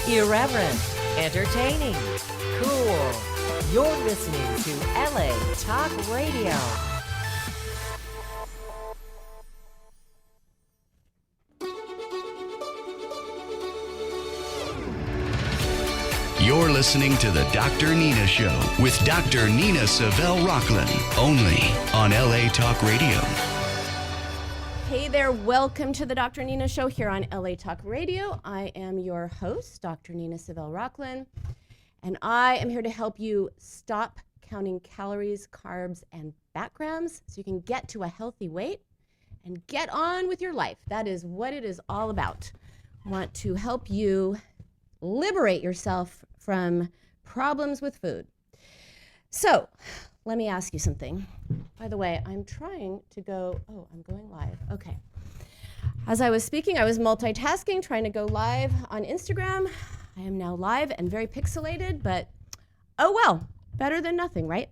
Irreverent, entertaining, cool. You're listening to LA Talk Radio. You're listening to the Dr. Nina Show with Dr. Nina Savelle Rocklin, only on LA Talk Radio. Hey there, welcome to the Dr. Nina Show here on LA Talk Radio. I am your host, Dr. Nina Savelle Rocklin, and I am here to help you stop counting calories, carbs, and fat grams so you can get to a healthy weight and get on with your life. That is what it is all about. I want to help you liberate yourself from problems with food. So, let me ask you something. By the way, I'm trying to go, I'm going live. Okay. As I was speaking, I was multitasking, trying to go live on Instagram. I am now live and very pixelated, but oh well, better than nothing, right?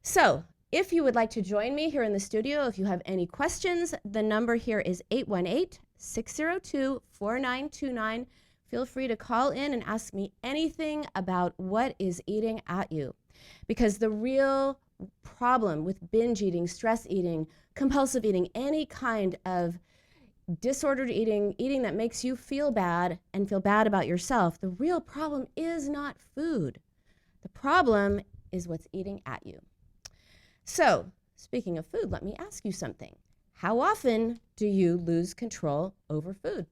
So, if you would like to join me here in the studio, if you have any questions, the number here is 818-602-4929. Feel free to call in and ask me anything about what is eating at you. Because the real problem with binge eating, stress eating, compulsive eating, any kind of disordered eating, eating that makes you feel bad and feel bad about yourself, the real problem is not food. The problem is what's eating at you. So, speaking of food, let me ask you something. How often do you lose control over food?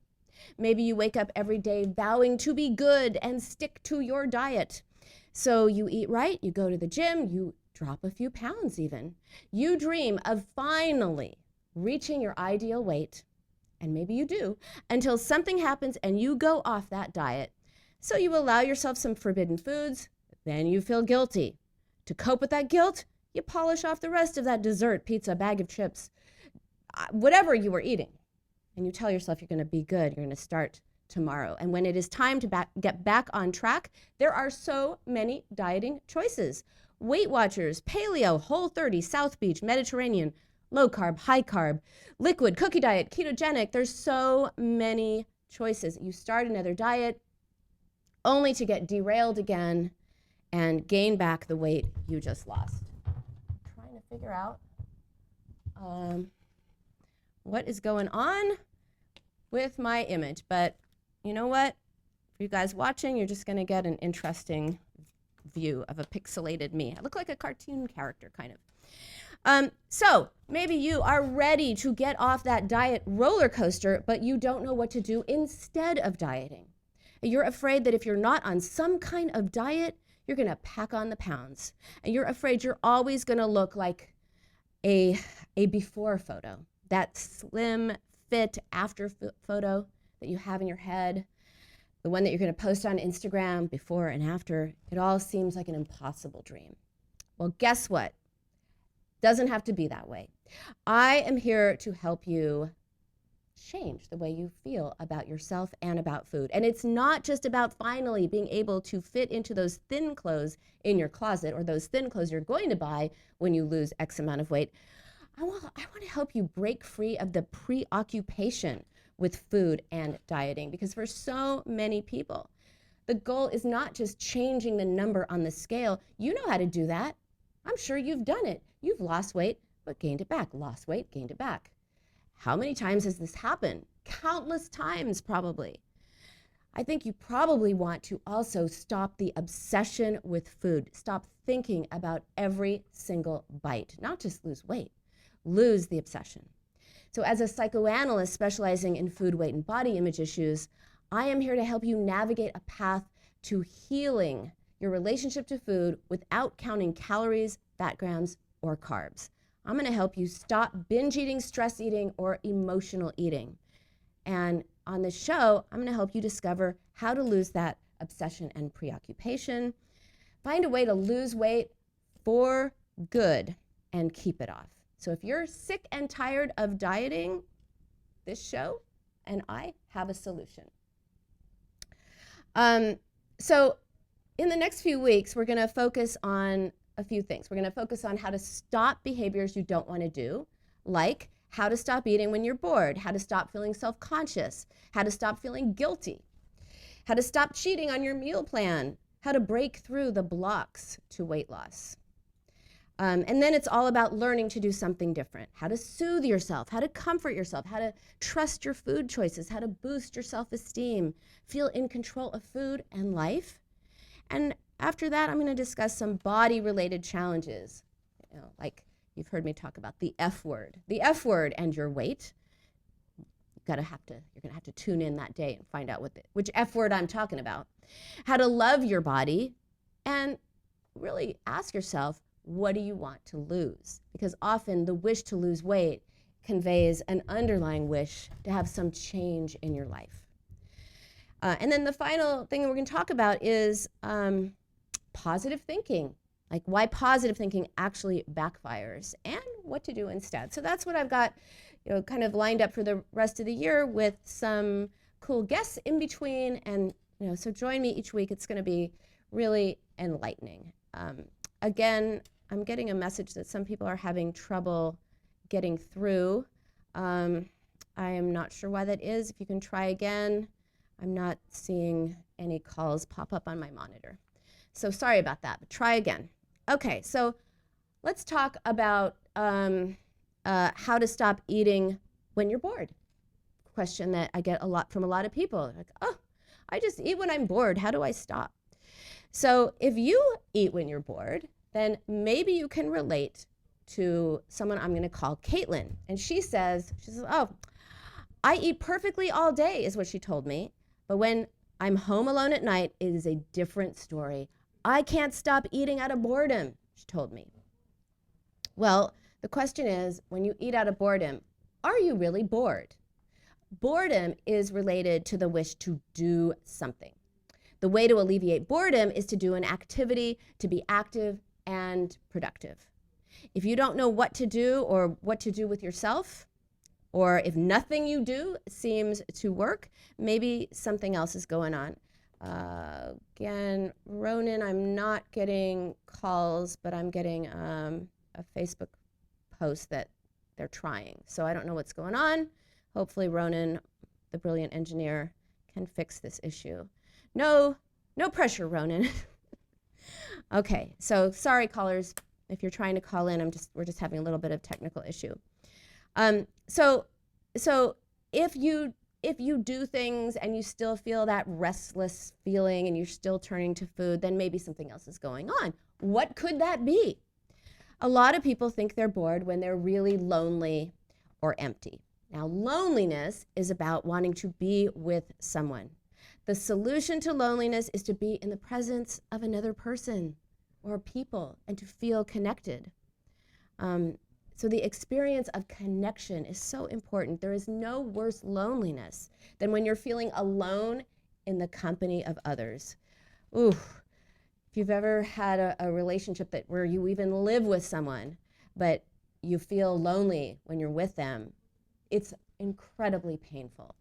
Maybe you wake up every day vowing to be good and stick to your diet. So you eat right, you go to the gym, you drop a few pounds even. You dream of finally reaching your ideal weight, and maybe you do, until something happens and you go off that diet. So you allow yourself some forbidden foods, then you feel guilty. To cope with that guilt, you polish off the rest of that dessert, pizza, bag of chips, whatever you were eating. And you tell yourself you're going to be good, you're going to start tomorrow. And when it is time to get back on track, there are so many dieting choices. Weight Watchers, Paleo, Whole30, South Beach, Mediterranean, low carb, high carb, liquid, cookie diet, ketogenic. There's so many choices. You start another diet only to get derailed again and gain back the weight you just lost. I'm trying to figure out what is going on with my image, but you know what? For you guys watching, you're just going to get an interesting view of a pixelated me. I look like a cartoon character, kind of. So maybe you are ready to get off that diet roller coaster, but you don't know what to do instead of dieting. You're afraid that if you're not on some kind of diet, you're going to pack on the pounds. And you're afraid you're always going to look like a before photo, that slim, fit after photo that you have in your head, the one that you're going to post on Instagram before and after. It all seems like an impossible dream. Well, guess what? Doesn't have to be that way. I am here to help you change the way you feel about yourself and about food. And it's not just about finally being able to fit into those thin clothes in your closet or those thin clothes you're going to buy when you lose X amount of weight. I want to help you break free of the preoccupation with food and dieting, because for so many people, the goal is not just changing the number on the scale. You know how to do that. I'm sure you've done it. You've lost weight, but gained it back. Lost weight, gained it back. How many times has this happened? Countless times, probably. I think you probably want to also stop the obsession with food. Stop thinking about every single bite, not just lose weight. Lose the obsession. So as a psychoanalyst specializing in food, weight, and body image issues, I am here to help you navigate a path to healing your relationship to food without counting calories, fat grams, or carbs. I'm going to help you stop binge eating, stress eating, or emotional eating. And on this show, I'm going to help you discover how to lose that obsession and preoccupation, find a way to lose weight for good, and keep it off. So if you're sick and tired of dieting, this show and I have a solution. So in the next few weeks, we're going to focus on a few things. We're going to focus on how to stop behaviors you don't want to do, like how to stop eating when you're bored, how to stop feeling self-conscious, how to stop feeling guilty, how to stop cheating on your meal plan, how to break through the blocks to weight loss. And then it's all about learning to do something different, how to soothe yourself, how to comfort yourself, how to trust your food choices, how to boost your self-esteem, feel in control of food and life. And after that, I'm going to discuss some body-related challenges, like you've heard me talk about the F word and your weight. You're going to have to tune in that day and find out which F word I'm talking about. How to love your body, and really ask yourself, what do you want to lose? Because often the wish to lose weight conveys an underlying wish to have some change in your life. And then the final thing that we're going to talk about is positive thinking, like why positive thinking actually backfires and what to do instead. So that's what I've got, kind of lined up for the rest of the year with some cool guests in between. And, so join me each week. It's going to be really enlightening. Again, I'm getting a message that some people are having trouble getting through. I am not sure why that is. If you can try again. I'm not seeing any calls pop up on my monitor. So sorry about that, but try again. Okay, so let's talk about how to stop eating when you're bored. Question that I get a lot from a lot of people. Like, oh, I just eat when I'm bored. How do I stop? So if you eat when you're bored, then maybe you can relate to someone I'm going to call Caitlin. And she says, oh, I eat perfectly all day, is what she told me. But when I'm home alone at night, it is a different story. I can't stop eating out of boredom, she told me. Well, the question is, when you eat out of boredom, are you really bored? Boredom is related to the wish to do something. The way to alleviate boredom is to do an activity, to be active and productive. If you don't know what to do or what to do with yourself, or if nothing you do seems to work, maybe something else is going on. Again, Ronan, I'm not getting calls, but I'm getting a Facebook post that they're trying. So I don't know what's going on. Hopefully Ronan, the brilliant engineer, can fix this issue. No pressure, Ronan. Okay, so sorry, callers, if you're trying to call in. We're just having a little bit of technical issue. So if you do things and you still feel that restless feeling and you're still turning to food, then maybe something else is going on. What could that be? A lot of people think they're bored when they're really lonely or empty. Now, loneliness is about wanting to be with someone. The solution to loneliness is to be in the presence of another person or people and to feel connected. So the experience of connection is so important. There is no worse loneliness than when you're feeling alone in the company of others. Ooh, if you've ever had a relationship where you even live with someone, but you feel lonely when you're with them, it's incredibly painful.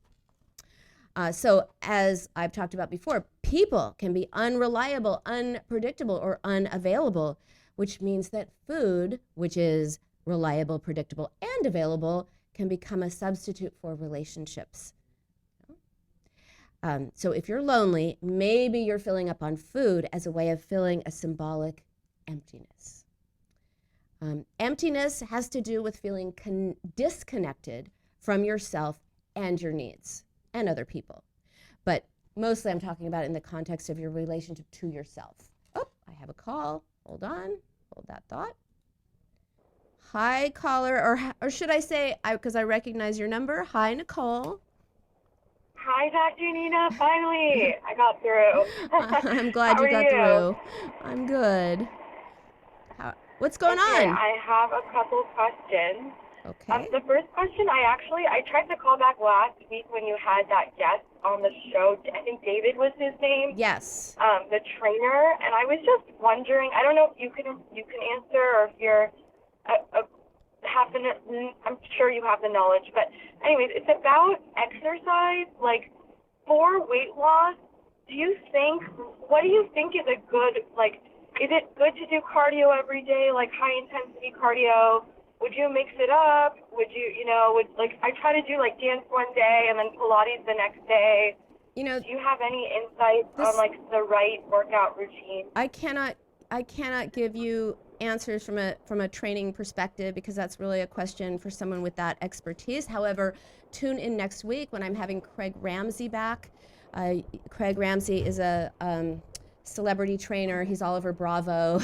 So as I've talked about before, people can be unreliable, unpredictable, or unavailable, which means that food, which is reliable, predictable, and available, can become a substitute for relationships. So if you're lonely, maybe you're filling up on food as a way of filling a symbolic emptiness. Emptiness has to do with feeling disconnected from yourself and your needs and other people. But mostly I'm talking about in the context of your relationship to yourself. Oh, I have a call. Hold on. Hold that thought. Hi, caller, or should I say, because I recognize your number. Hi, Nicole. Hi, Dr. Nina. Finally, I got through. I'm glad you got through. I'm good. What's going on? I have a couple questions. Okay. The first question, I tried to call back last week when you had that guest on the show. I think David was his name. Yes. The trainer, and I was just wondering. I don't know if you can answer, or if you're I'm sure you have the knowledge, but anyways, it's about exercise. Like, for weight loss, what do you think is a good, like, is it good to do cardio every day, like high intensity cardio? Would you mix it up? Would you, I try to do like dance one day and then Pilates the next day. Do you have any insights on like the right workout routine? I cannot give you answers from a training perspective, because that's really a question for someone with that expertise. However, tune in next week when I'm having Craig Ramsey back. Craig Ramsey is a celebrity trainer. He's all over Bravo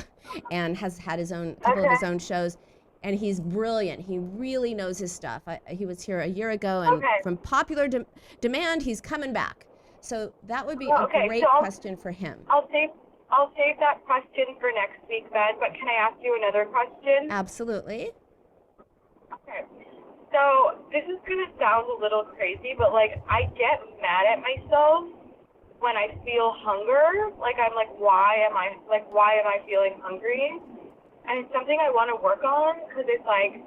and has had his own couple of his own shows. And he's brilliant. He really knows his stuff. He was here a year ago, and from popular demand, he's coming back. So that would be a great question for him. I'll save that question for next week then, but can I ask you another question? Absolutely. Okay. So this is going to sound a little crazy, but like I get mad at myself when I feel hunger. Like I'm like, why am I feeling hungry? And it's something I want to work on, because it's like,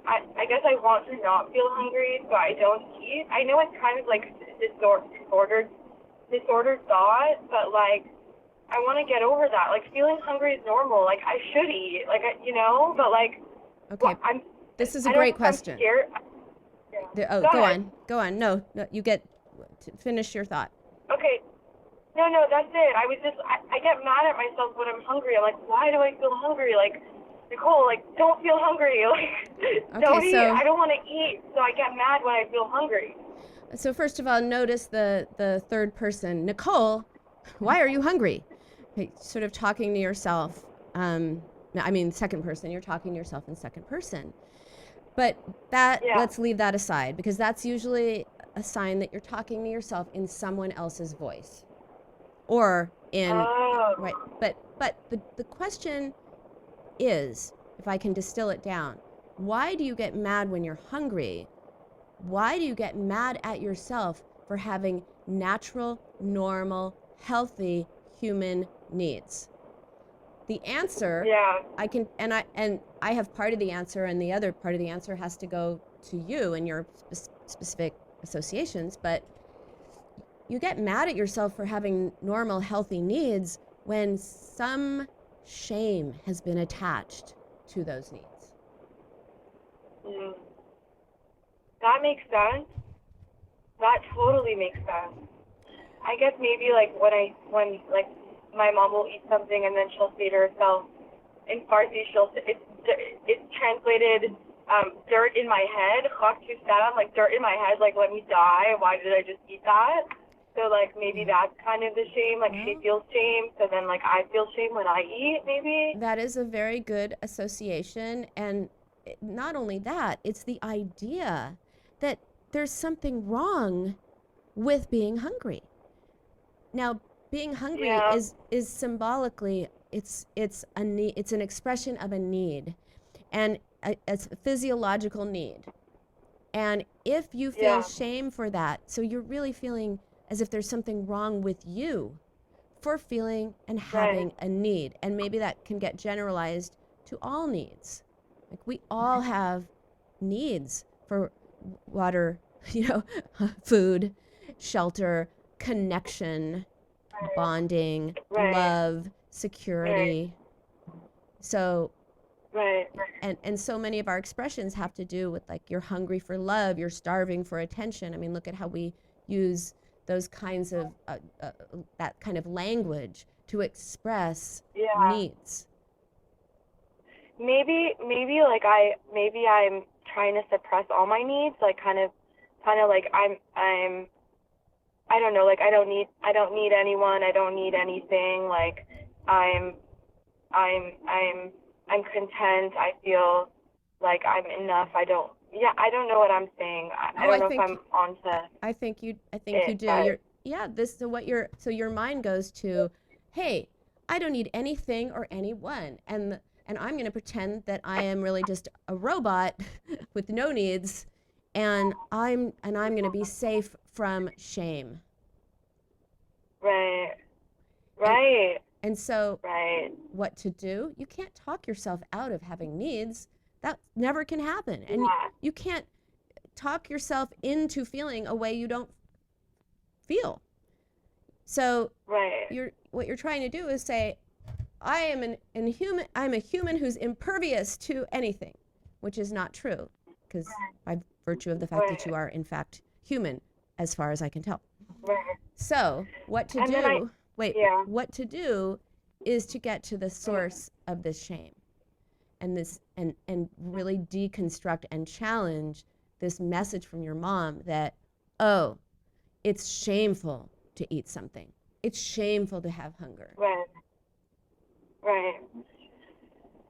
I guess I want to not feel hungry, so I don't eat. I know it's kind of like disordered thought, but like, I want to get over that. Like, feeling hungry is normal. Like, I should eat. Like, but like, this is a great question. I'm scared. Yeah. Go on. No, you get to finish your thought. Okay. No, that's it. I get mad at myself when I'm hungry. I'm like, why do I feel hungry? Like, Nicole, like, don't feel hungry. Like, don't eat. I don't want to eat, so I get mad when I feel hungry. So first of all, notice the third person. Nicole, why are you hungry? Okay, sort of talking to yourself. Second person. You're talking to yourself in second person. But let's leave that aside, because that's usually a sign that you're talking to yourself in someone else's voice. Or in right, but the question is, if I can distill it down, why do you get mad when you're hungry? Why do you get mad at yourself for having natural, normal, healthy human needs? The answer, I have part of the answer, and the other part of the answer has to go to you and your specific associations, but you get mad at yourself for having normal, healthy needs when some shame has been attached to those needs. That makes sense. That totally makes sense. I guess maybe like when my mom will eat something and then she'll say to herself, in Farsi, it's translated dirt in my head, like dirt in my head, like let me die. Why did I just eat that? So, like, maybe that's kind of the shame. Like, she feels shame, so then, like, I feel shame when I eat, maybe. That is a very good association. And not only that, it's the idea that there's something wrong with being hungry. Now, being hungry is symbolically, it's a need, it's an expression of a need. And it's a physiological need. And if you feel shame for that, so you're really feeling as if there's something wrong with you for feeling and having a need. And maybe that can get generalized to all needs. Like, we all have needs for water, food, shelter, connection, bonding, love, security. So, and so many of our expressions have to do with, like, you're hungry for love, you're starving for attention. I mean, look at how we use those kinds of that kind of language to express needs. Maybe I'm trying to suppress all my needs, like kind of like I don't know, like I don't need anyone, I don't need anything, like I'm content, I feel like I'm enough, I don't know what I'm saying. I don't know if I'm onto. I think you do. So your mind goes to, hey, I don't need anything or anyone, and I'm going to pretend that I am really just a robot with no needs, and I'm going to be safe from shame. Right. And so what to do? You can't talk yourself out of having needs. That never can happen. And you can't talk yourself into feeling a way you don't feel. So what you're trying to do is say, I'm a human who's impervious to anything, which is not true, because by virtue of the fact that you are in fact human, as far as I can tell. So what to And then do? yeah. What to do is to get to the source of this shame, and really deconstruct and challenge this message from your mom that, oh, it's shameful to eat something. It's shameful to have hunger. Right.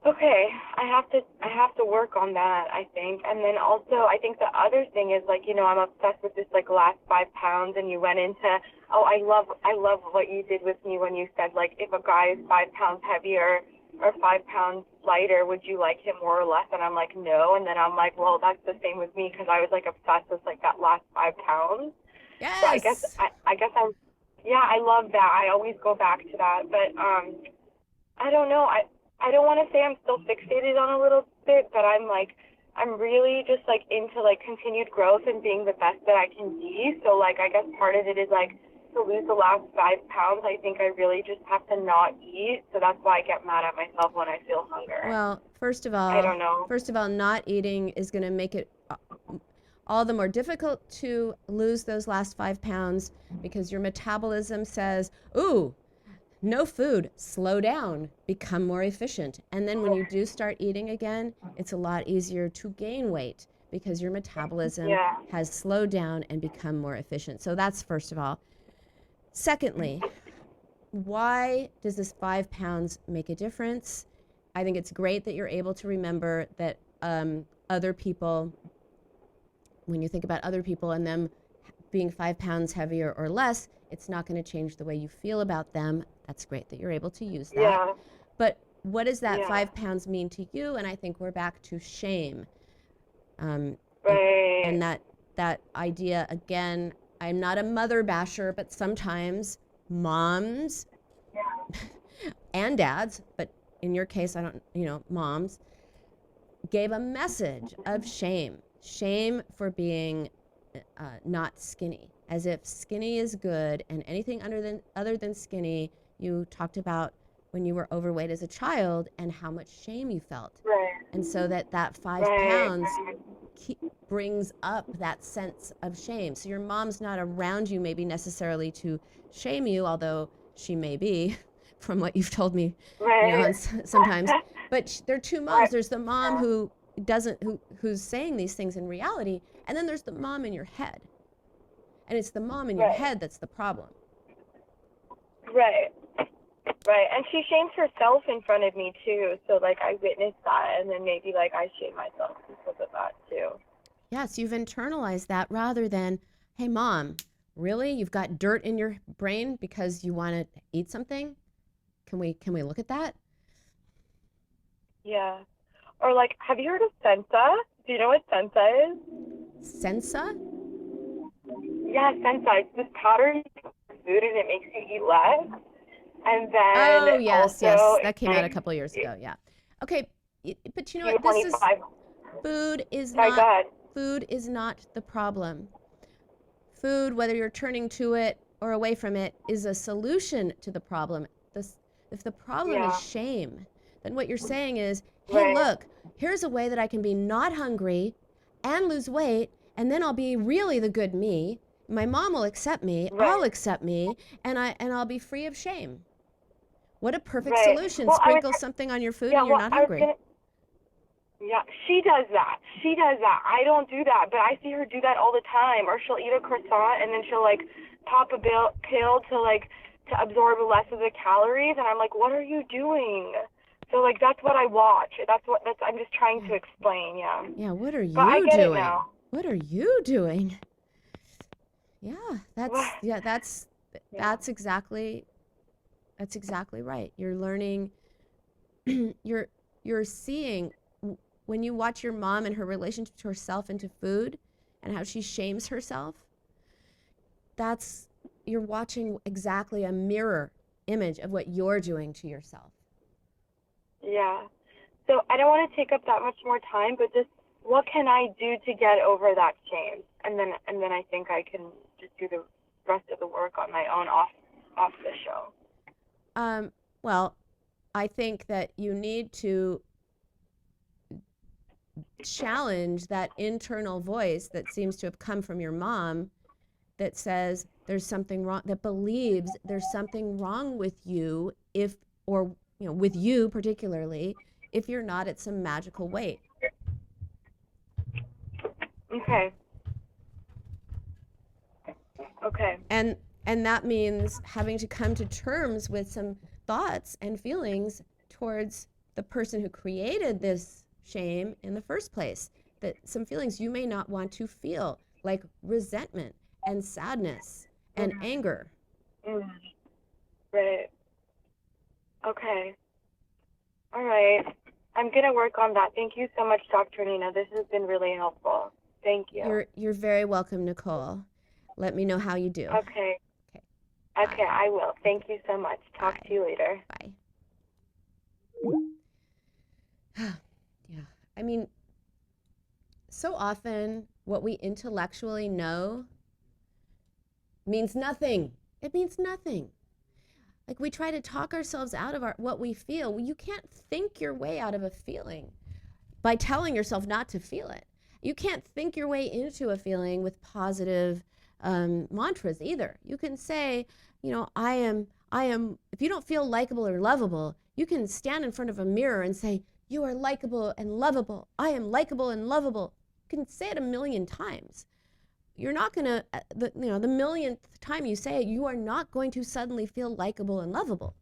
Okay, I have to work on that, I think. And then also, I think the other thing is, like, I'm obsessed with this, like, last 5 pounds, and you went into, I love what you did with me when you said, like, if a guy is 5 pounds heavier or 5 pounds lighter, would you like him more or less? And I'm like, no. And then I'm like, well, that's the same with me, because I was, like, obsessed with, like, that last 5 pounds. Yes. So I guess I love that. I always go back to that. But I don't know. I don't want to say I'm still fixated on a little bit, but I'm really just, like, into, like, continued growth and being the best that I can be. So, like, I guess part of it is, like, to lose the last 5 pounds, I think I really just have to not eat. So that's why I get mad at myself when I feel hunger. Well, first of all, I don't know. First of all, not eating is going to make it all the more difficult to lose those last 5 pounds, because your metabolism says, ooh, no food, slow down, become more efficient. And then when you do start eating again, it's a lot easier to gain weight because your metabolism has slowed down and become more efficient. So that's first of all. Secondly, why does this 5 pounds make a difference? I think it's great that you're able to remember that other people, when you think about other people and them being 5 pounds heavier or less, it's not going to change the way you feel about them. That's great that you're able to use that. Yeah. But what does that 5 pounds mean to you? And I think we're back to shame. Right. And that idea, again, I'm not a mother basher, but sometimes moms and dads, but in your case, moms, gave a message of shame for being not skinny, as if skinny is good, and anything other than skinny, you talked about when you were overweight as a child and how much shame you felt. Right. And so that 5 pounds brings up that sense of shame. So your mom's not around you maybe necessarily to shame you, although she may be, from what you've told me, sometimes. But there are two moms. There's the mom who's saying these things in reality, and then there's the mom in your head. And it's the mom in your head that's the problem. Right. And she shames herself in front of me too. So, like, I witnessed that, and then maybe, like, I shame myself because of that too. Yes, you've internalized that rather than, hey, Mom, really? You've got dirt in your brain because you want to eat something? Can we look at that? Yeah. Or, like, have you heard of Sensa? Do you know what Sensa is? Sensa? Yeah, Sensa. It's this powder you put in food, and it makes you eat less. And then oh, yes, also, that came out a couple of years ago, yeah. Okay, but you know what? This is food is not the problem. Food, whether you're turning to it or away from it, is a solution to the problem. If the problem is shame, then what you're saying is, hey, look, here's a way that I can be not hungry and lose weight, and then I'll be really the good me. My mom will accept me, I'll accept me, and I'll be free of shame. What a perfect solution. Well, sprinkle something on your food and you're not hungry. Yeah, she does that. I don't do that, but I see her do that all the time. Or she'll eat a croissant and then she'll, like, pop a pill to absorb less of the calories, and I'm like, what are you doing? So, like, that's what I watch. I'm just trying to explain, yeah. Yeah, what are you I get doing? It now. What are you doing? Yeah, that's exactly right. You're learning, you're seeing, when you watch your mom and her relationship to herself and to food and how she shames herself, you're watching exactly a mirror image of what you're doing to yourself. Yeah. So I don't want to take up that much more time, but just what can I do to get over that shame? And then I think I can just do the rest of the work on my own off the show. Well, I think that you need to challenge that internal voice that seems to have come from your mom that says, there's something wrong, that believes there's something wrong with you with you particularly, if you're not at some magical weight. Okay. Okay. And that means having to come to terms with some thoughts and feelings towards the person who created this shame in the first place. That some feelings you may not want to feel, like resentment and sadness and anger. Right. Okay. All right. I'm going to work on that. Thank you so much, Dr. Nina. This has been really helpful. Thank you. You're very welcome, Nicole. Let me know how you do. Okay. Okay. Okay, I will. Thank you so much. Talk to you later. Bye. Yeah. I mean, so often what we intellectually know means nothing. It means nothing. Like, we try to talk ourselves out of what we feel. Well, you can't think your way out of a feeling by telling yourself not to feel it. You can't think your way into a feeling with positive mantras either. You can say, I am, if you don't feel likable or lovable, you can stand in front of a mirror and say, you are likable and lovable. I am likable and lovable. You can say it 1,000,000 times. You're not going to, the millionth time you say it, you are not going to suddenly feel likable and lovable.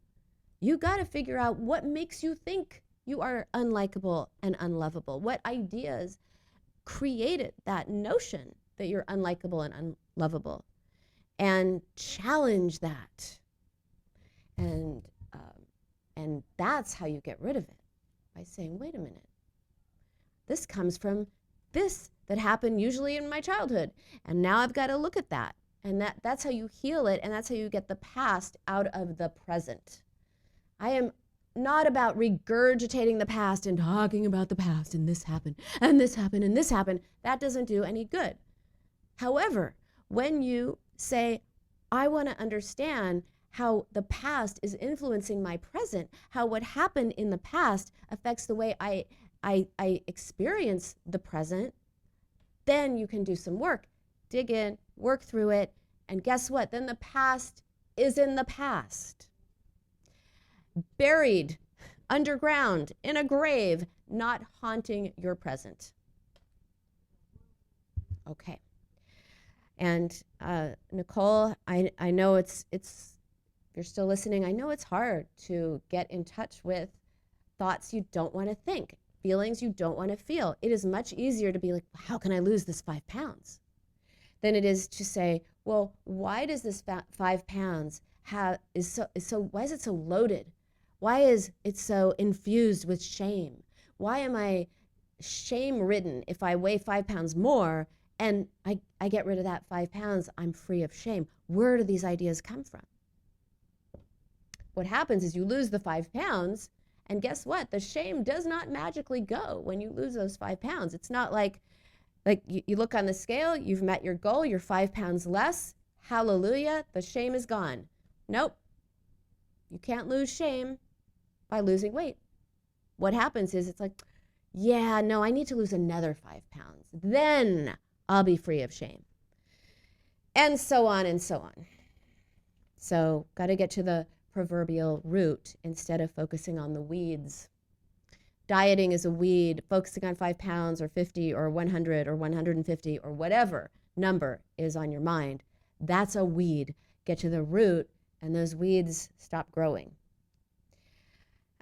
You got to figure out what makes you think you are unlikable and unlovable. What ideas created that notion that you're unlikable and unlovable, and challenge that. And that's how you get rid of it, by saying, wait a minute, this comes from this that happened usually in my childhood, and now I've got to look at that. And that's how you heal it, and that's how you get the past out of the present. I am not about regurgitating the past and talking about the past, and this happened, and this happened, and this happened. That doesn't do any good. However, when you say, I want to understand how the past is influencing my present, how what happened in the past affects the way I experience the present, then you can do some work, dig in, work through it, and guess what? Then the past is in the past. Buried underground in a grave, not haunting your present. Okay. And Nicole, I know it's if you're still listening, I know it's hard to get in touch with thoughts you don't want to think, feelings you don't want to feel. It is much easier to be like, how can I lose this 5 pounds? Than it is to say, well, why does this 5 pounds why is it so loaded? Why is it so infused with shame? Why am I shame-ridden if I weigh 5 pounds more and I get rid of that 5 pounds, I'm free of shame? Where do these ideas come from? What happens is you lose the 5 pounds, and guess what? The shame does not magically go when you lose those 5 pounds. It's not like you look on the scale, you've met your goal, you're 5 pounds less, hallelujah, the shame is gone. Nope. You can't lose shame by losing weight. What happens is it's like, yeah, no, I need to lose another 5 pounds. Then I'll be free of shame. And so on and so on. So got to get to the proverbial root instead of focusing on the weeds. Dieting is a weed. Focusing on 5 pounds or 50 or 100 or 150 or whatever number is on your mind, that's a weed. Get to the root and those weeds stop growing.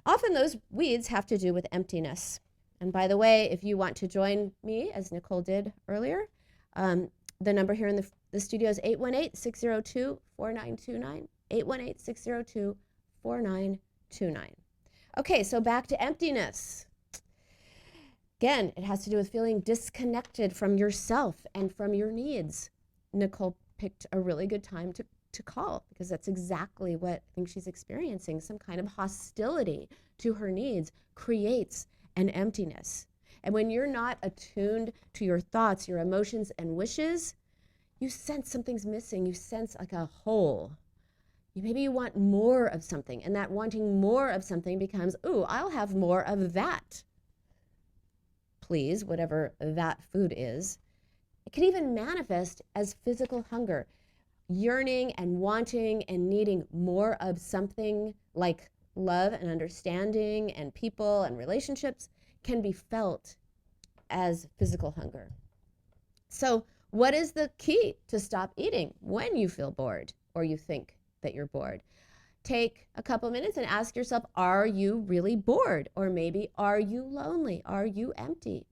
Often those weeds have to do with emptiness. And by the way, if you want to join me, as Nicole did earlier, the number here in the studio is 818-602-4929. 818-602-4929. Okay, so back to emptiness. Again, it has to do with feeling disconnected from yourself and from your needs. Nicole picked a really good time to call because that's exactly what I think she's experiencing. Some kind of hostility to her needs creates an emptiness. And when you're not attuned to your thoughts, your emotions, and wishes, you sense something's missing. You sense like a hole. Maybe you want more of something, and that wanting more of something becomes, ooh, I'll have more of that. Please, whatever that food is. It can even manifest as physical hunger. yearning and wanting and needing more of something like love and understanding and people and relationships can be felt as physical hunger. So what is the key to stop eating when you feel bored or you think that you're bored? Take a couple minutes and ask yourself, are you really bored? Or maybe, are you lonely? Are you empty?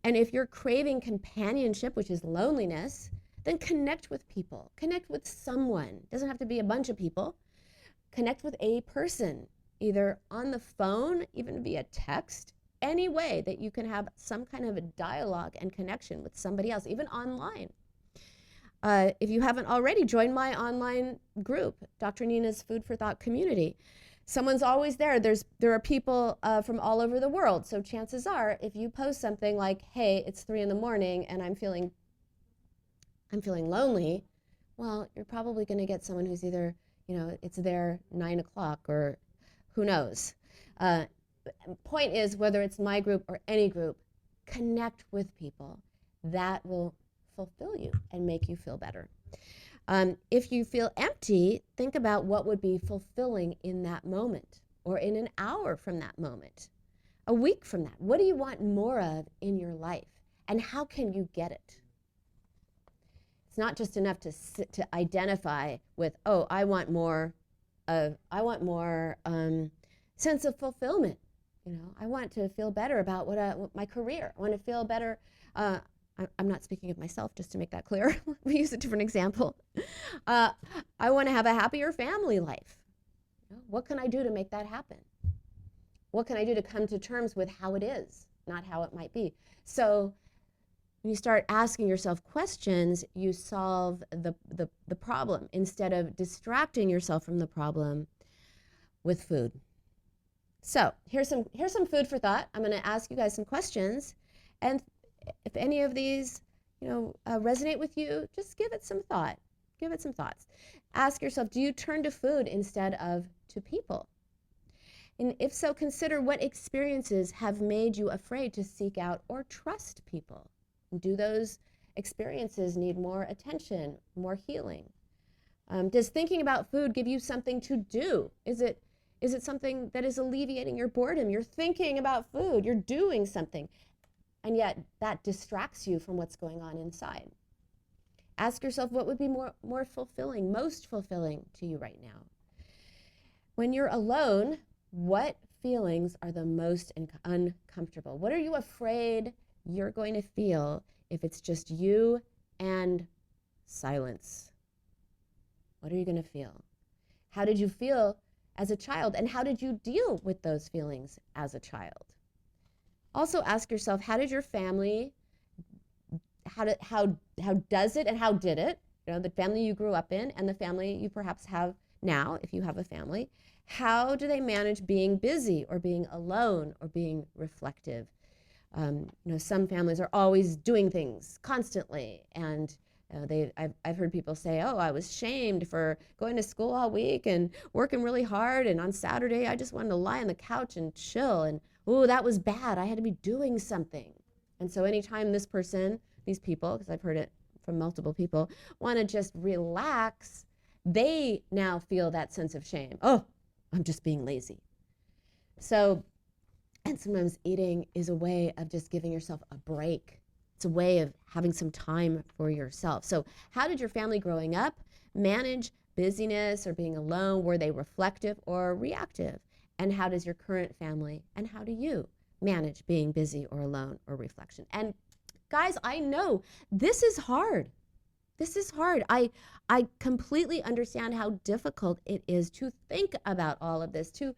And if you're craving companionship, which is loneliness, then connect with people. Connect with someone. It doesn't have to be a bunch of people. Connect with a person, either on the phone, even via text, any way that you can have some kind of a dialogue and connection with somebody else, even online. If you haven't already, join my online group, Dr. Nina's Food for Thought community. Someone's always there. There are people from all over the world. So chances are, if you post something like, hey, it's 3 a.m. and I'm feeling lonely, well, you're probably going to get someone who's either, it's there 9 o'clock or who knows. Point is, whether it's my group or any group, connect with people. That will fulfill you and make you feel better. If you feel empty, think about what would be fulfilling in that moment, or in an hour from that moment, a week from that. What do you want more of in your life, and how can you get it? It's not just enough to identify with, oh, I want more sense of fulfillment. I want to feel better about what my career. I want to feel better. I'm not speaking of myself, just to make that clear. We use a different example. I want to have a happier family life. What can I do to make that happen? What can I do to come to terms with how it is, not how it might be? So when you start asking yourself questions, you solve the problem instead of distracting yourself from the problem with food. So here's some food for thought. I'm going to ask you guys some questions, and if any of these, resonate with you, just give it some thought. Give it some thoughts. Ask yourself, do you turn to food instead of to people? And if so, consider what experiences have made you afraid to seek out or trust people. Do those experiences need more attention, more healing? Does thinking about food give you something to do? Is it something that is alleviating your boredom? You're thinking about food, you're doing something, and yet that distracts you from what's going on inside. Ask yourself, what would be more fulfilling, most fulfilling to you right now? When you're alone, what feelings are the most uncomfortable? What are you afraid you're going to feel if it's just you and silence? What are you going to feel? How did you feel as a child, and how did you deal with those feelings as a child? Also ask yourself, how did your family, how does it and how did it, the family you grew up in and the family you perhaps have now, if you have a family, how do they manage being busy or being alone or being reflective? Some families are always doing things constantly, and I've heard people say, oh, I was shamed for going to school all week and working really hard, and on Saturday I just wanted to lie on the couch and chill, and oh, that was bad. I had to be doing something. And so anytime these people, because I've heard it from multiple people, want to just relax, they now feel that sense of shame. Oh, I'm just being lazy. So, and sometimes eating is a way of just giving yourself a break. It's a way of having some time for yourself. So how did your family growing up manage busyness or being alone? Were they reflective or reactive? And how does your current family, and how do you manage being busy or alone or reflection? And guys, I know this is hard. This is hard. I completely understand how difficult it is to think about all of this, to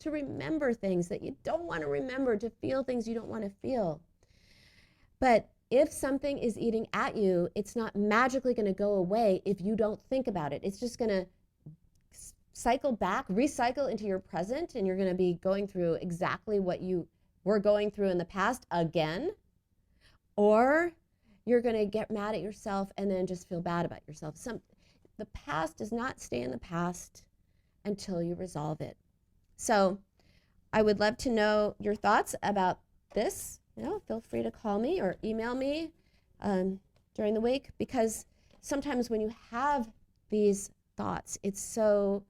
remember things that you don't want to remember, to feel things you don't want to feel. But if something is eating at you, it's not magically going to go away if you don't think about it. It's just going to recycle into your present, and you're going to be going through exactly what you were going through in the past again, or you're going to get mad at yourself and then just feel bad about yourself. The past does not stay in the past until you resolve it. So I would love to know your thoughts about this. Feel free to call me or email me during the week, because sometimes when you have these thoughts, it's so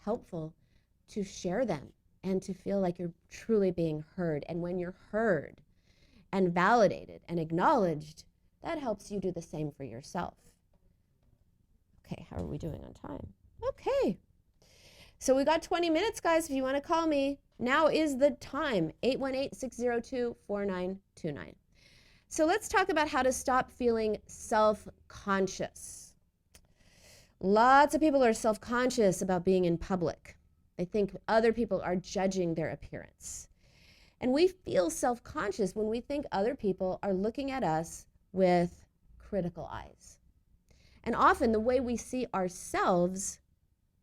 helpful to share them and to feel like you're truly being heard. And when you're heard and validated and acknowledged, that helps you do the same for yourself. Okay, how are we doing on time? Okay. So we got 20 minutes, guys. If you want to call me, now is the time. 818-602-4929. So let's talk about how to stop feeling self-conscious. Lots of people are self-conscious about being in public. They think other people are judging their appearance. And we feel self-conscious when we think other people are looking at us with critical eyes. And often the way we see ourselves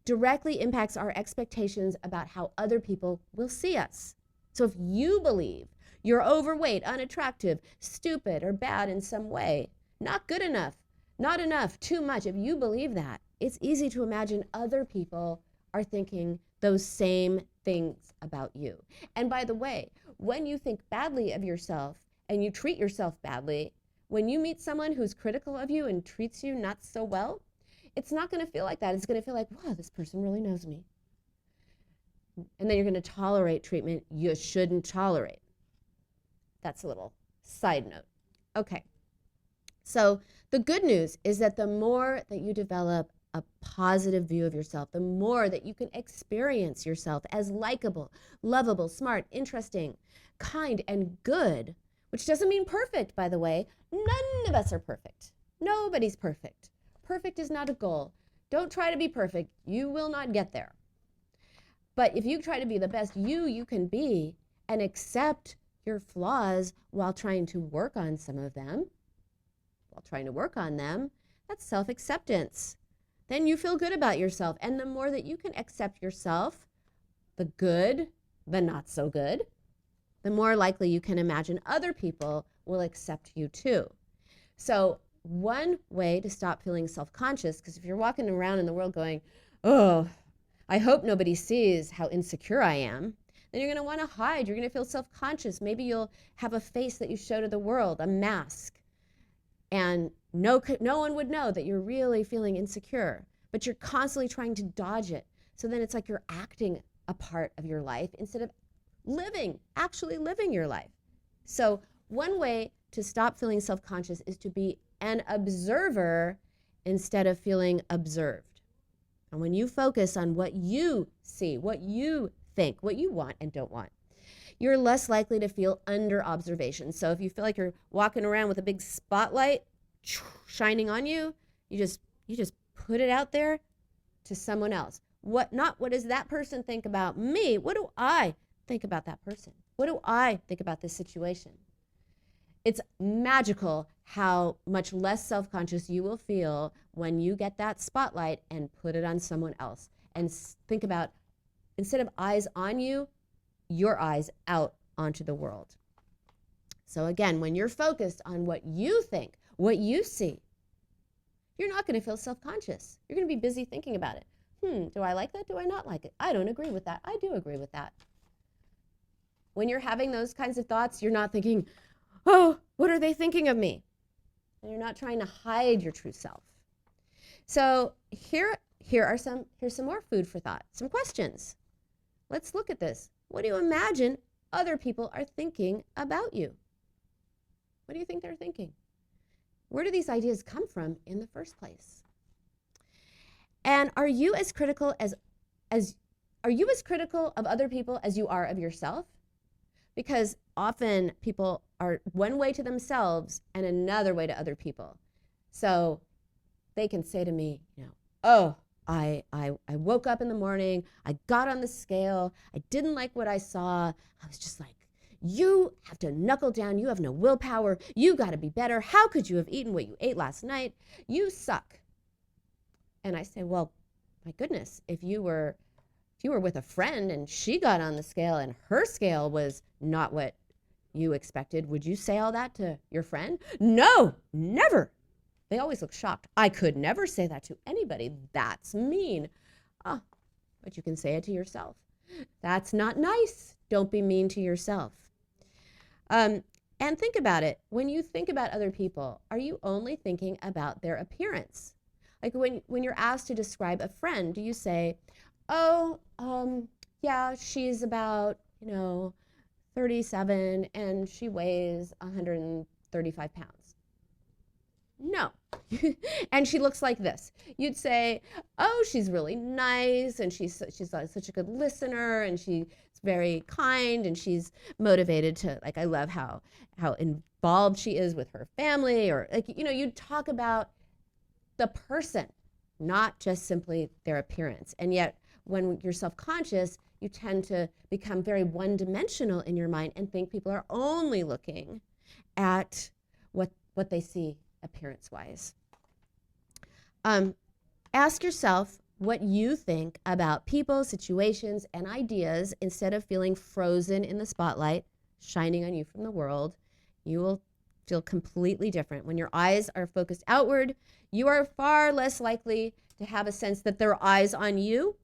directly impacts our expectations about how other people will see us. So if you believe you're overweight, unattractive, stupid, or bad in some way, not good enough, not enough, too much, if you believe that, it's easy to imagine other people are thinking those same things about you. And by the way, when you think badly of yourself and you treat yourself badly, when you meet someone who's critical of you and treats you not so well, it's not going to feel like that. It's going to feel like, wow, this person really knows me. And then you're going to tolerate treatment you shouldn't tolerate. That's a little side note. Okay. So the good news is that the more that you develop a positive view of yourself, the more that you can experience yourself as likable, lovable, smart, interesting, kind, and good, which doesn't mean perfect, by the way. None of us are perfect. Nobody's perfect. Perfect is not a goal. Don't try to be perfect. You will not get there. But if you try to be the best you can be and accept your flaws while trying to work on some of them, that's self-acceptance. Then you feel good about yourself. And the more that you can accept yourself, the good, the not so good, the more likely you can imagine other people will accept you too. So one way to stop feeling self-conscious, because if you're walking around in the world going, oh, I hope nobody sees how insecure I am, then you're going to want to hide. You're going to feel self-conscious. Maybe you'll have a face that you show to the world, a mask. And no one would know that you're really feeling insecure, but you're constantly trying to dodge it. So then it's like you're acting a part of your life instead of actually living your life. So one way to stop feeling self-conscious is to be an observer instead of feeling observed. And when you focus on what you see, what you think, what you want and don't want, you're less likely to feel under observation. So if you feel like you're walking around with a big spotlight shining on you, you just put it out there to someone else. What does that person think about me? What do I think about that person? What do I think about this situation? It's magical how much less self-conscious you will feel when you get that spotlight and put it on someone else. And think about, instead of eyes on you, your eyes out onto the world. So again, when you're focused on what you think, what you see, you're not going to feel self-conscious. You're going to be busy thinking about it. Do I like that? Do I not like it? I don't agree with that. I do agree with that. When you're having those kinds of thoughts, you're not thinking, oh, what are they thinking of me? And you're not trying to hide your true self. So here's some more food for thought, some questions. Let's look at this. What do you imagine other people are thinking about you? What do you think they're thinking? Where do these ideas come from in the first place? And are you as critical of other people as you are of yourself? Because often people are one way to themselves and another way to other people. So they can say to me, oh, I woke up in the morning, I got on the scale, I didn't like what I saw. I was just like, you have to knuckle down, you have no willpower, you got to be better. How could you have eaten what you ate last night? You suck. And I say, well, my goodness, if you were with a friend and she got on the scale and her scale was not what you expected, would you say all that to your friend? No, never. They always look shocked. I could never say that to anybody. That's mean. But you can say it to yourself. That's not nice. Don't be mean to yourself. And think about it. When you think about other people, are you only thinking about their appearance? Like when you're asked to describe a friend, do you say, oh, yeah, she's about, 37 and she weighs 135 pounds? No. And she looks like this. You'd say, oh, she's really nice and she's such a good listener and she's very kind and she's motivated to, like, I love how involved she is with her family, or you talk about the person, not just simply their appearance. And yet when you're self-conscious, you tend to become very one-dimensional in your mind and think people are only looking at what they see appearance-wise. Ask yourself what you think about people, situations, and ideas instead of feeling frozen in the spotlight shining on you from the world. You will feel completely different. When your eyes are focused outward, you are far less likely to have a sense that there are eyes on you,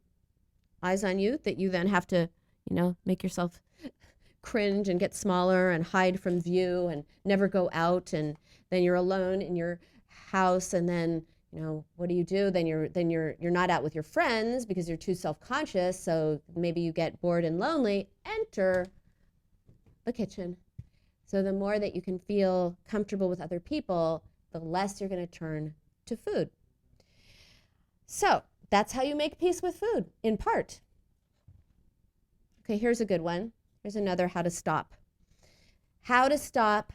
that you then have to, make yourself cringe and get smaller and hide from view and never go out, and then you're alone in your house, and then what do? Then you're not out with your friends because you're too self-conscious, so maybe you get bored and lonely. Enter the kitchen. So the more that you can feel comfortable with other people, the less you're going to turn to food. So that's how you make peace with food, in part. Okay, here's a good one. Here's another how to stop. How to stop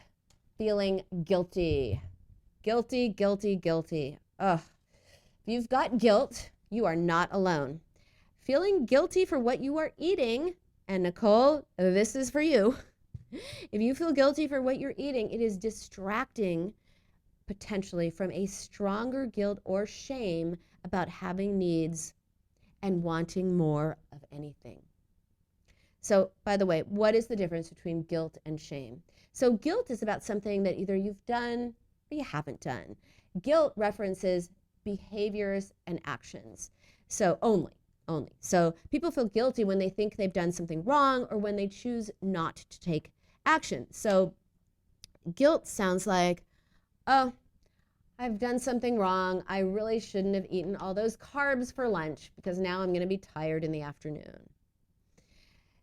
feeling guilty. Guilty, guilty, guilty. Ugh. If you've got guilt, you are not alone. Feeling guilty for what you are eating, and Nicole, this is for you. If you feel guilty for what you're eating, it is distracting potentially from a stronger guilt or shame about having needs and wanting more of anything. So, by the way, what is the difference between guilt and shame? So guilt is about something that either you've done or you haven't done. Guilt references behaviors and actions. So only. So people feel guilty when they think they've done something wrong or when they choose not to take action. So guilt sounds like, oh, I've done something wrong. I really shouldn't have eaten all those carbs for lunch because now I'm going to be tired in the afternoon.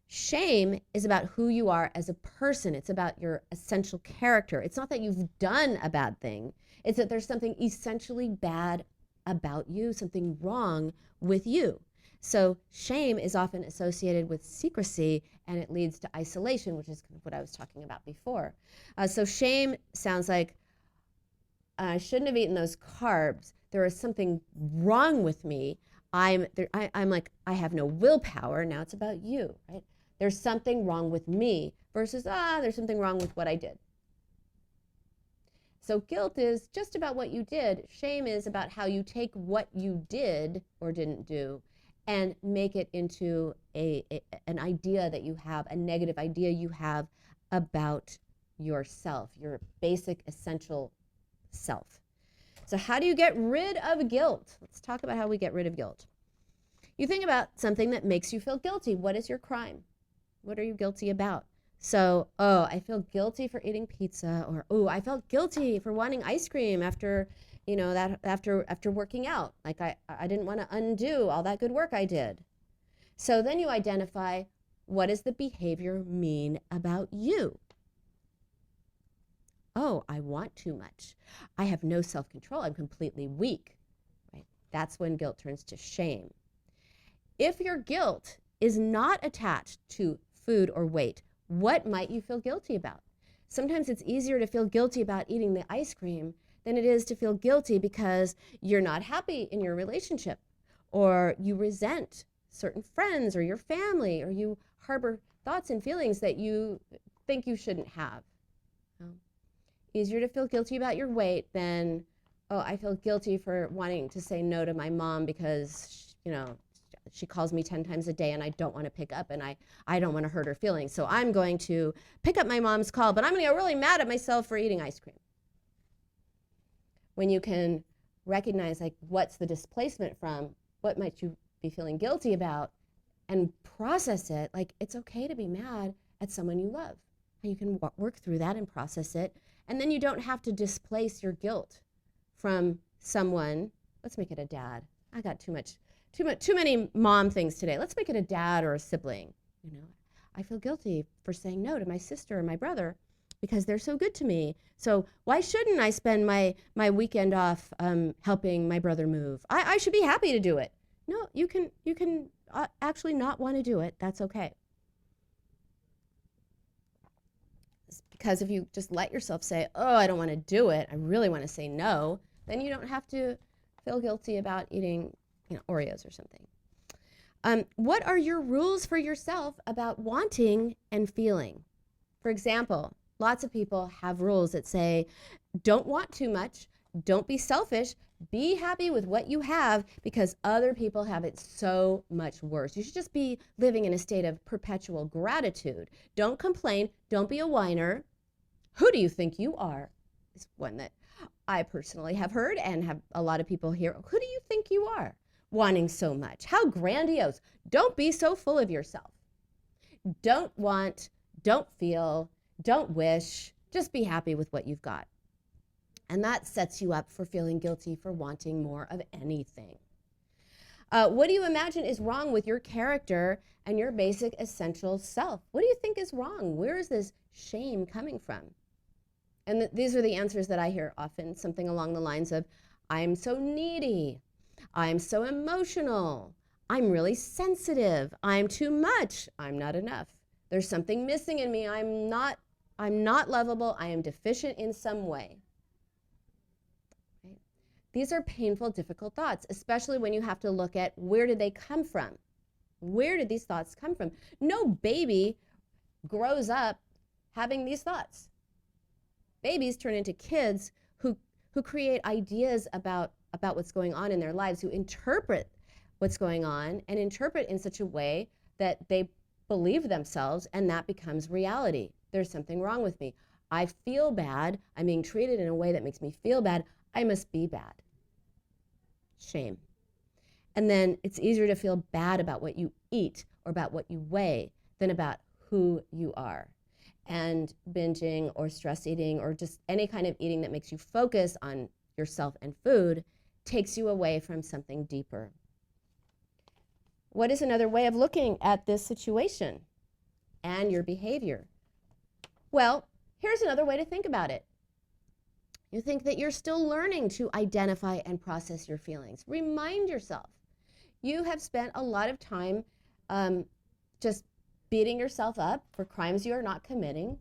Shame is about who you are as a person. It's about your essential character. It's not that you've done a bad thing. It's that there's something essentially bad about you, something wrong with you. So shame is often associated with secrecy, and it leads to isolation, which is what I was talking about before. So shame sounds like, I shouldn't have eaten those carbs. There is something wrong with me. I'm like, I have no willpower. Now it's about you, right? There's something wrong with me versus, there's something wrong with what I did. So guilt is just about what you did. Shame is about how you take what you did or didn't do and make it into an idea that you have, a negative idea you have about yourself, your basic essential self. So how do you get rid of guilt? Let's talk about how we get rid of guilt. You think about something that makes you feel guilty. What is your crime? What are you guilty about? So, I feel guilty for eating pizza, or I felt guilty for wanting ice cream after working out. Like I didn't want to undo all that good work I did. So then you identify, what does the behavior mean about you? Oh, I want too much. I have no self-control. I'm completely weak. Right? That's when guilt turns to shame. If your guilt is not attached to food or weight, what might you feel guilty about? Sometimes it's easier to feel guilty about eating the ice cream than it is to feel guilty because you're not happy in your relationship, or you resent certain friends or your family, or you harbor thoughts and feelings that you think you shouldn't have. Easier to feel guilty about your weight than, I feel guilty for wanting to say no to my mom because, she calls me 10 times a day and I don't want to pick up, and I don't want to hurt her feelings. So I'm going to pick up my mom's call, but I'm going to get really mad at myself for eating ice cream. When you can recognize, like, what's the displacement from, what might you be feeling guilty about, and process it, like, it's okay to be mad at someone you love. and you can work through that and process it. And then you don't have to displace your guilt from someone. Let's make it a dad. I got too many mom things today. Let's make it a dad or a sibling. I feel guilty for saying no to my sister or my brother because they're so good to me. So why shouldn't I spend my weekend off helping my brother move? I should be happy to do it. No, you can actually not want to do it. That's okay. Because if you just let yourself say, oh, I don't want to do it, I really want to say no, then you don't have to feel guilty about eating Oreos or something. What are your rules for yourself about wanting and feeling? For example, lots of people have rules that say, don't want too much, don't be selfish, be happy with what you have because other people have it so much worse. You should just be living in a state of perpetual gratitude. Don't complain, don't be a whiner. Who do you think you are? Is one that I personally have heard and have a lot of people hear. Who do you think you are? Wanting so much. How grandiose. Don't be so full of yourself. Don't want, don't feel, don't wish. Just be happy with what you've got. And that sets you up for feeling guilty for wanting more of anything. What do you imagine is wrong with your character and your basic essential self? What do you think is wrong? Where is this shame coming from? And these are the answers that I hear often, something along the lines of, I'm so needy. I'm so emotional. I'm really sensitive. I'm too much. I'm not enough. There's something missing in me. I'm not lovable. I am deficient in some way. Right? These are painful, difficult thoughts, especially when you have to look at where did they come from? Where did these thoughts come from? No baby grows up having these thoughts. Babies turn into kids who create ideas about what's going on in their lives, who interpret what's going on and interpret in such a way that they believe themselves, and that becomes reality. There's something wrong with me. I feel bad. I'm being treated in a way that makes me feel bad. I must be bad. Shame. And then it's easier to feel bad about what you eat or about what you weigh than about who you are. And binging or stress eating or just any kind of eating that makes you focus on yourself and food takes you away from something deeper. What is another way of looking at this situation and your behavior? Well, here's another way to think about it. You think that you're still learning to identify and process your feelings. Remind yourself, you have spent a lot of time just beating yourself up for crimes you are not committing.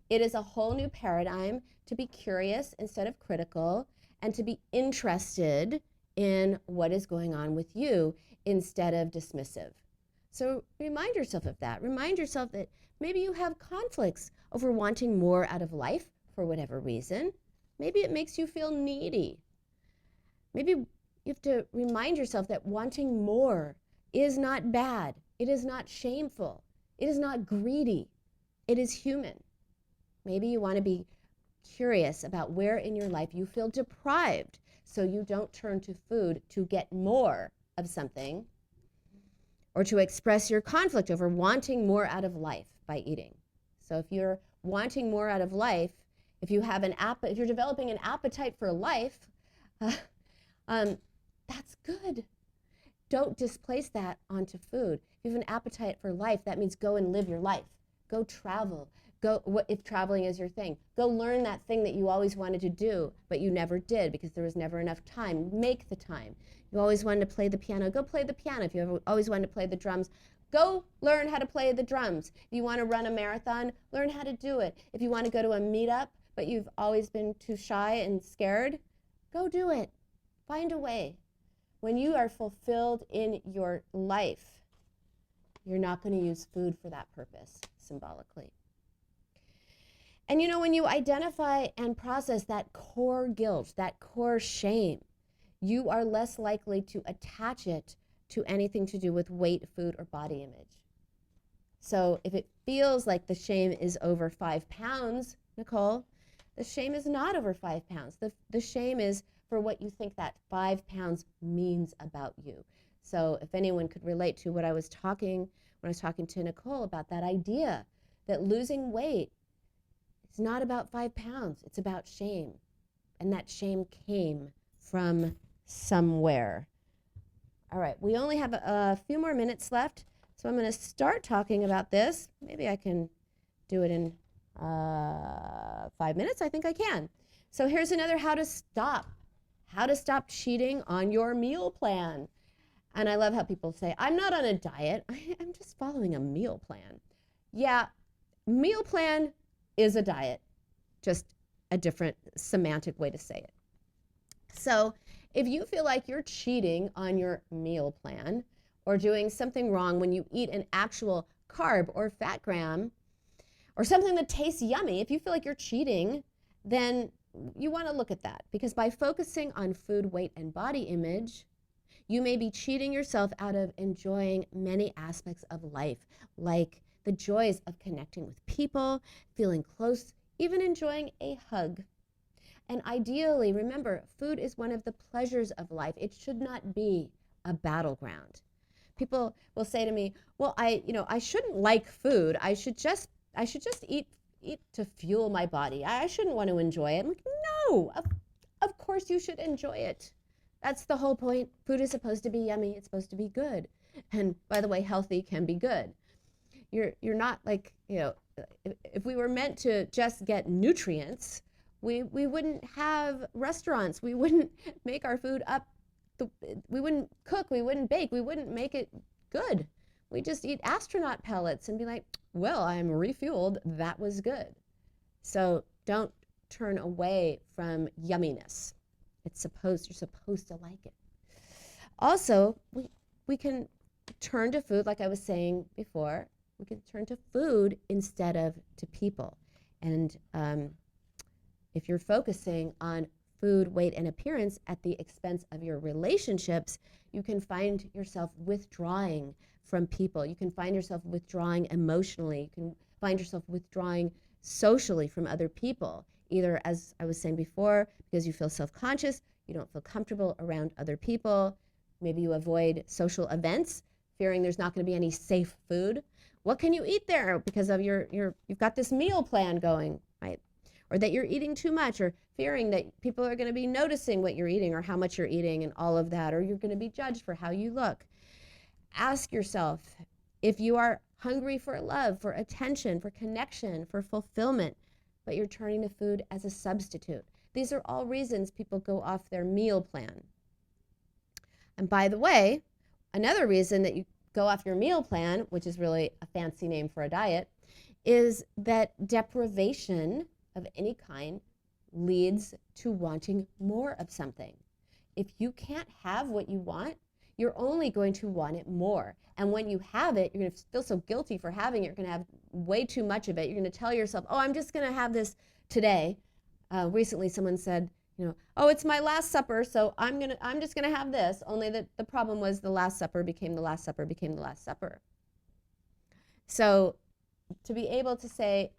It is a whole new paradigm to be curious instead of critical and to be interested in what is going on with you instead of dismissive. So remind yourself of that. Remind yourself that maybe you have conflicts over wanting more out of life for whatever reason. Maybe it makes you feel needy. Maybe you have to remind yourself that wanting more is not bad. It is not shameful. It is not greedy. It is human. Maybe you want to be curious about where in your life you feel deprived so you don't turn to food to get more of something or to express your conflict over wanting more out of life by eating. So if you're wanting more out of life, if you're developing an appetite for life, that's good. Don't displace that onto food. If you have an appetite for life, that means go and live your life. Go travel. If traveling is your thing, go learn that thing that you always wanted to do, but you never did because there was never enough time. Make the time. You always wanted to play the piano, go play the piano. If you always wanted to play the drums, go learn how to play the drums. If you want to run a marathon, learn how to do it. If you want to go to a meetup, but you've always been too shy and scared, go do it. Find a way. When you are fulfilled in your life, you're not going to use food for that purpose, symbolically. And when you identify and process that core guilt, that core shame, you are less likely to attach it to anything to do with weight, food, or body image. So if it feels like the shame is over 5 pounds, Nicole, the shame is not over 5 pounds. The shame is for what you think that 5 pounds means about you. So if anyone could relate to what I was talking when I was talking to Nicole about that idea that losing weight It's not about 5 pounds. It's about shame. And that shame came from somewhere. All right, we only have a few more minutes left, so I'm going to start talking about this. Maybe I can do it in 5 minutes. I think I can. So here's another how to stop cheating on your meal plan. And I love how people say, I'm not on a diet. I'm just following a meal plan. Yeah, meal plan is a diet, just a different semantic way to say it. So if you feel like you're cheating on your meal plan or doing something wrong when you eat an actual carb or fat gram or something that tastes yummy, if you feel like you're cheating, then you want to look at that, because by focusing on food, weight, and body image, you may be cheating yourself out of enjoying many aspects of life, like the joys of connecting with people, feeling close, even enjoying a hug. And ideally, remember, food is one of the pleasures of life. It should not be a battleground. People will say to me, well, I shouldn't like food. I should just eat to fuel my body. I shouldn't want to enjoy it. I'm like, no, of course you should enjoy it. That's the whole point. Food is supposed to be yummy. It's supposed to be good. And by the way, healthy can be good. You're not like, if we were meant to just get nutrients, we wouldn't have restaurants. We wouldn't make our food up. We wouldn't cook. We wouldn't bake. We wouldn't make it good. We just eat astronaut pellets and be like, well, I'm refueled. That was good. So don't turn away from yumminess. You're supposed to like it. Also, we can turn to food, like I was saying before. We can turn to food instead of to people. And if you're focusing on food, weight, and appearance at the expense of your relationships, you can find yourself withdrawing from people. You can find yourself withdrawing emotionally. You can find yourself withdrawing socially from other people, either, as I was saying before, because you feel self-conscious, you don't feel comfortable around other people. Maybe you avoid social events, fearing there's not going to be any safe food. What can you eat there because of you've got this meal plan going, right? Or that you're eating too much, or fearing that people are going to be noticing what you're eating or how much you're eating and all of that, or you're going to be judged for how you look. Ask yourself if you are hungry for love, for attention, for connection, for fulfillment, but you're turning to food as a substitute. These are all reasons people go off their meal plan. And by the way, another reason that you go off your meal plan, which is really a fancy name for a diet, is that deprivation of any kind leads to wanting more of something. If you can't have what you want, you're only going to want it more. And when you have it, you're going to feel so guilty for having it. You're going to have way too much of it. You're going to tell yourself, oh, I'm just going to have this today. Recently, someone said, oh, it's my last supper, so I'm just going to have this. Only that the problem was the Last Supper became the Last Supper became the Last Supper. So to be able to say,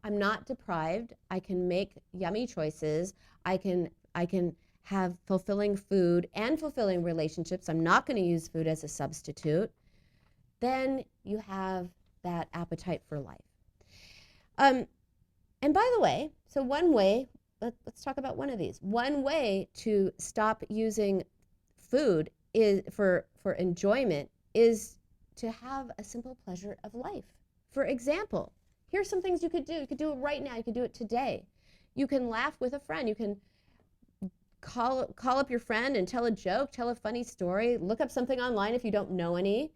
I'm not deprived. I can make yummy choices. I can have fulfilling food and fulfilling relationships. I'm not going to use food as a substitute. Then you have that appetite for life. And by the way, so one way, let's talk about one of these. One way to stop using food is for enjoyment is to have a simple pleasure of life. For example, here's some things you could do. You could do it right now. You could do it today. You can laugh with a friend. You can call up your friend and tell a joke, tell a funny story, look up something online if you don't know any.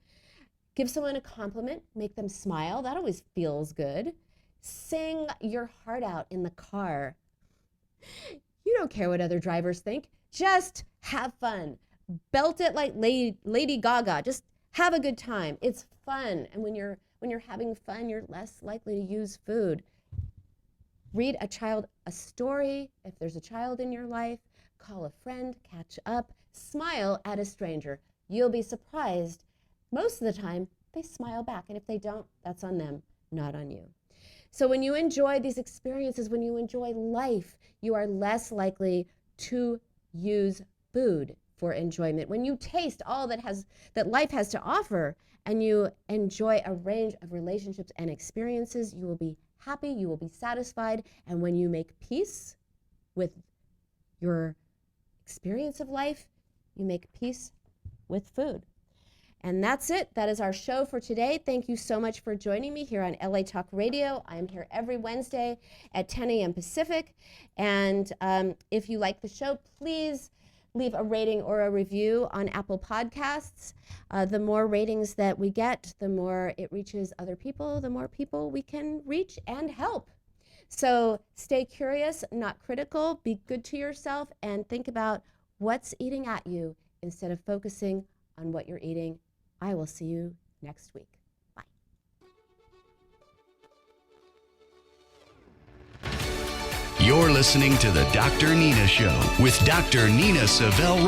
Give someone a compliment, make them smile. That always feels good. Sing your heart out in the car. You don't care what other drivers think. Just have fun. Belt it like Lady Gaga. Just have a good time. It's fun. And when you're having fun, you're less likely to use food. Read a child a story if there's a child in your life. Call a friend, catch up, smile at a stranger. You'll be surprised. Most of the time, they smile back. And if they don't, that's on them, not on you. So when you enjoy these experiences, when you enjoy life, you are less likely to use food for enjoyment. When you taste all that life has to offer and you enjoy a range of relationships and experiences, you will be happy, you will be satisfied. And when you make peace with your experience of life, you make peace with food. And that's it. That is our show for today. Thank you so much for joining me here on LA Talk Radio. I'm here every Wednesday at 10 a.m. Pacific. And if you like the show, please leave a rating or a review on Apple Podcasts. The more ratings that we get, the more it reaches other people, the more people we can reach and help. So stay curious, not critical, be good to yourself, and think about what's eating at you instead of focusing on what you're eating. I will see you next week. Bye. You're listening to The Dr. Nina Show with Dr. Nina Savelle.